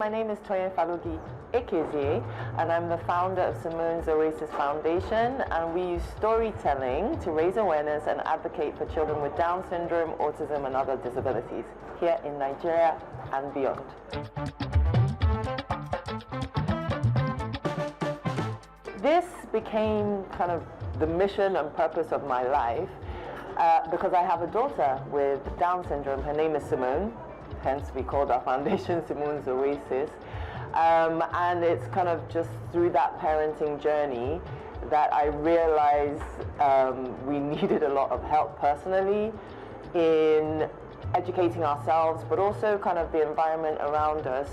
My name is Tonye Faloughi-Ekezie, and I'm the founder of Simone's Oasis Foundation, and we use storytelling to raise awareness and advocate for children with Down syndrome, autism, and other disabilities here in Nigeria and beyond. This became kind of the mission and purpose of my life because I have a daughter with Down syndrome. Her name is Simone. Hence, we called our foundation Simone's Oasis. And it's kind of just through that parenting journey that I realized we needed a lot of help personally in educating ourselves, but also kind of the environment around us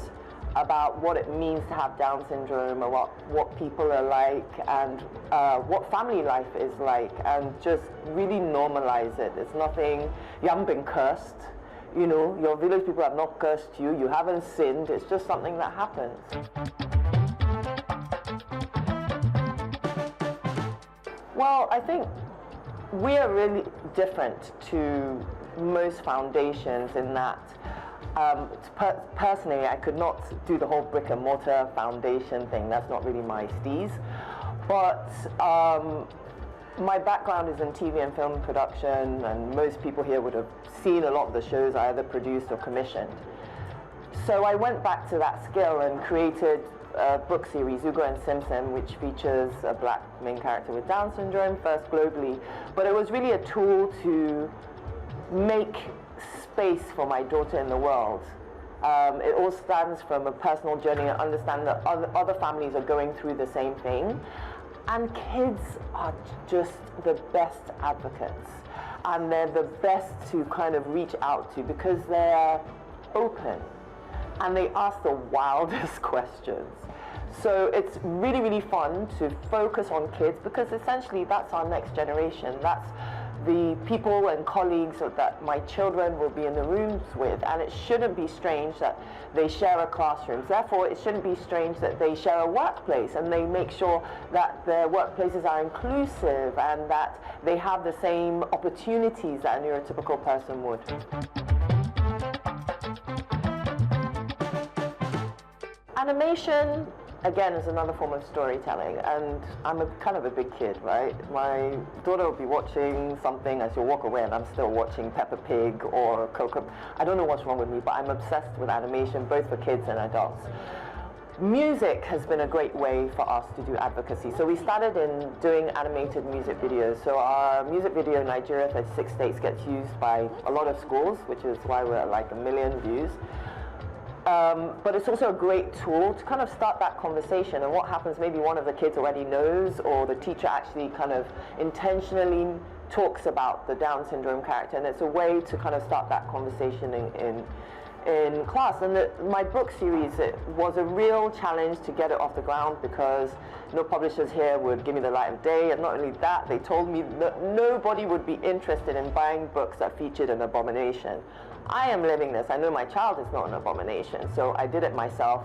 about what it means to have Down syndrome, or what people are like, and what family life is like, and just really normalize it. It's nothing, you haven't been cursed. You know, your village people have not cursed you, you haven't sinned, it's just something that happens. Well, I think we are really different to most foundations in that, personally, I could not do the whole brick and mortar foundation thing. That's not really my steez. But my background is in TV and film production, and most people here would have seen a lot of the shows I either produced or commissioned. So I went back to that skill and created a book series, Ugo Sims, which features a black main character with Down syndrome, first globally. But it was really a tool to make space for my daughter in the world. It all stands from a personal journey and understand that other families are going through the same thing. And kids are just the best advocates, and they're the best to kind of reach out to because they're open and they ask the wildest questions. So it's really, really fun to focus on kids because essentially that's our next generation. That's the people and colleagues that my children will be in the rooms with, and it shouldn't be strange that they share a classroom. Therefore, it shouldn't be strange that they share a workplace, and they make sure that their workplaces are inclusive and that they have the same opportunities that a neurotypical person would. Animation, again, is another form of storytelling, and I'm kind of a big kid, right? My daughter will be watching something and she'll walk away and I'm still watching Peppa Pig or Coco. I don't know what's wrong with me, but I'm obsessed with animation, both for kids and adults. Music has been a great way for us to do advocacy. So we started in doing animated music videos. So our music video in Nigeria, 36 states, gets used by a lot of schools, which is why we're at like 1 million views. But it's also a great tool to kind of start that conversation, and what happens, maybe one of the kids already knows, or the teacher actually kind of intentionally talks about the Down syndrome character, and it's a way to kind of start that conversation in class. And my book series, it was a real challenge to get it off the ground because no publishers here would give me the light of day, and not only that, they told me that nobody would be interested in buying books that featured an abomination. I am living this. I know my child is not an abomination, so I did it myself.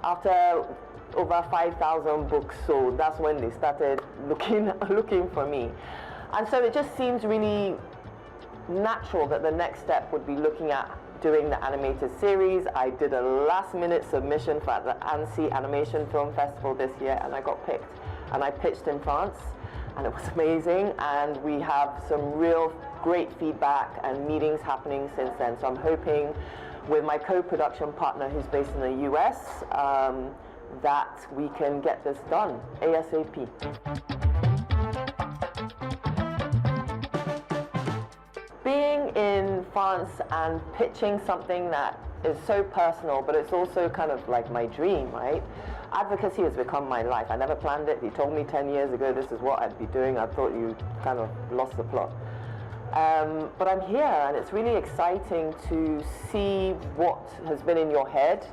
After over 5,000 books sold, that's when they started looking for me. And so it just seems really natural that the next step would be looking at doing the animated series. I did a last-minute submission for the Annecy Animation Film Festival this year, and I got picked. And I pitched in France, and it was amazing, and we have some real great feedback and meetings happening since then. So I'm hoping with my co-production partner who's based in the US that we can get this done ASAP. Being in France and pitching something that is so personal, but it's also kind of like my dream, right? Advocacy has become my life. I never planned it. You told me 10 years ago this is what I'd be doing. I thought you kind of lost the plot. But I'm here, and it's really exciting to see what has been in your head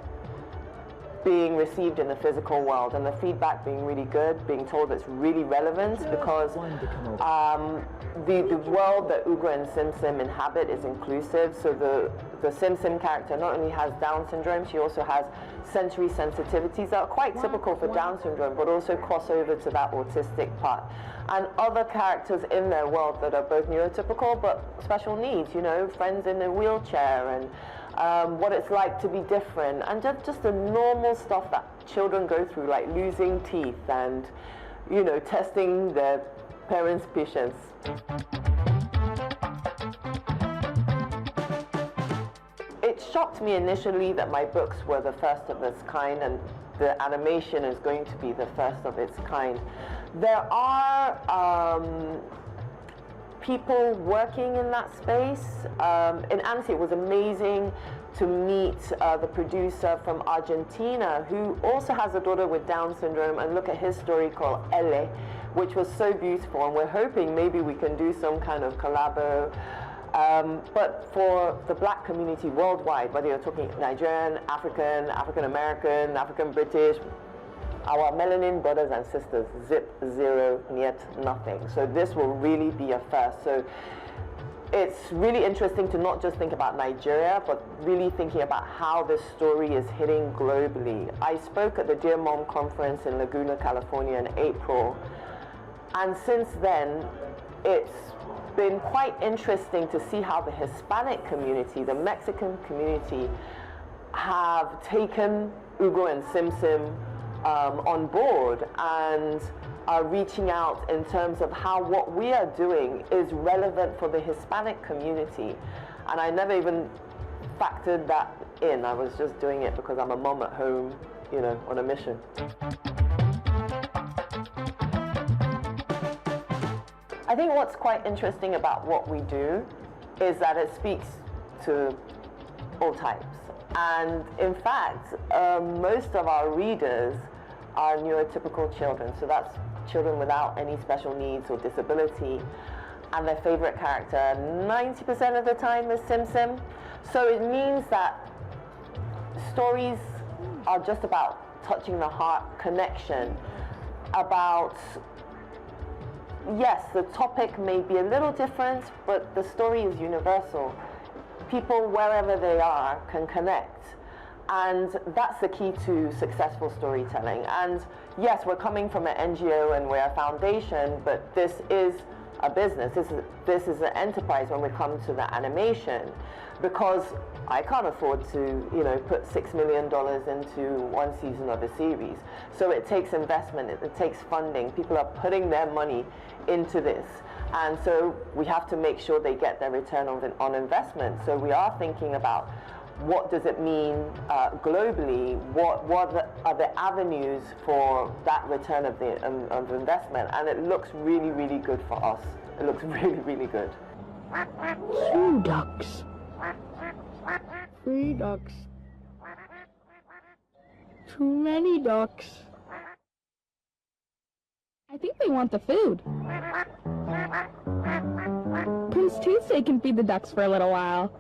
being received in the physical world, and the feedback being really good, being told it's really relevant because the world that Ugo and Sim inhabit is inclusive. So the Sim character not only has Down syndrome, she also has sensory sensitivities that are quite typical for Down syndrome, but also cross over to that autistic part. And other characters in their world that are both neurotypical but special needs, you know, friends in a wheelchair, and what it's like to be different, and just the normal stuff that children go through, like losing teeth and, you know, testing their parents' patience. It shocked me initially that my books were the first of its kind, and the animation is going to be the first of its kind. There are people working in that space. In Annecy, it was amazing to meet the producer from Argentina, who also has a daughter with Down syndrome, and look at his story called Elle, which was so beautiful, and we're hoping maybe we can do some kind of collabo. But for the black community worldwide, whether you're talking Nigerian, African, African-American, African-British, our melanin brothers and sisters, zip, zero, niet, nothing. So this will really be a first. So it's really interesting to not just think about Nigeria, but really thinking about how this story is hitting globally. I spoke at the Dear Mom conference in Laguna, California in April, and since then, it's been quite interesting to see how the Hispanic community, the Mexican community, have taken Ugo and Sim on board and are reaching out in terms of how what we are doing is relevant for the Hispanic community. And I never even factored that in. I was just doing it because I'm a mom at home, you know, on a mission. I think what's quite interesting about what we do is that it speaks to all types. And in fact, most of our readers are neurotypical children. So that's children without any special needs or disability. And their favorite character 90% of the time is Sim Sim. So it means that stories are just about touching the heart, connection, about, yes, the topic may be a little different, but the story is universal. People, wherever they are, can connect. And that's the key to successful storytelling. And yes, we're coming from an NGO and we're a foundation, but this is a business. This is an enterprise when we come to the animation, because I can't afford to, you know, put $6 million into one season of a series. So it takes investment, it takes funding. People are putting their money into this. And so we have to make sure they get their return on investment. So we are thinking about what does it mean globally? What are the avenues for that return of investment? And it looks really, really good for us. It looks really, really good. 2 ducks. 3 ducks. Too many ducks. I think they want the food. Prince Tuesday can feed the ducks for a little while.